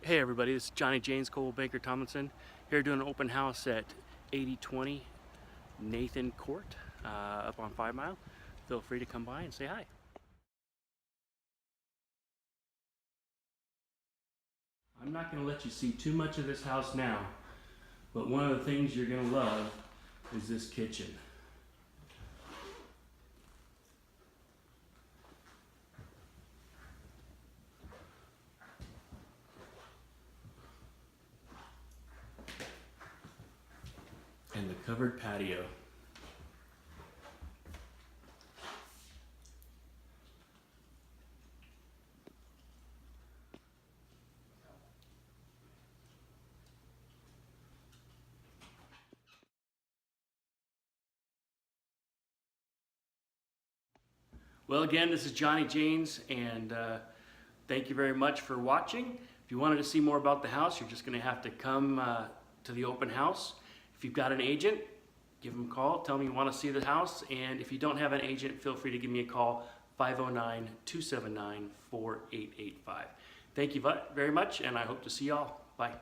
Hey everybody, this is Johnny James Cole Baker Tomlinson here doing an open house at 8020 Nathan Court up on 5 Mile. Feel free to come by and say hi. I'm not going to let you see too much of this house now, but one of the things you're going to love is this kitchen. And the covered patio. Well, again, this is Johnny James, and thank you very much for watching. If you wanted to see more about the house, you're just going to have to come to the open house. If you've got an agent, give them a call, tell them you want to see the house, and if you don't have an agent, feel free to give me a call, 509-279-4885. Thank you very much, and I hope to see y'all. Bye.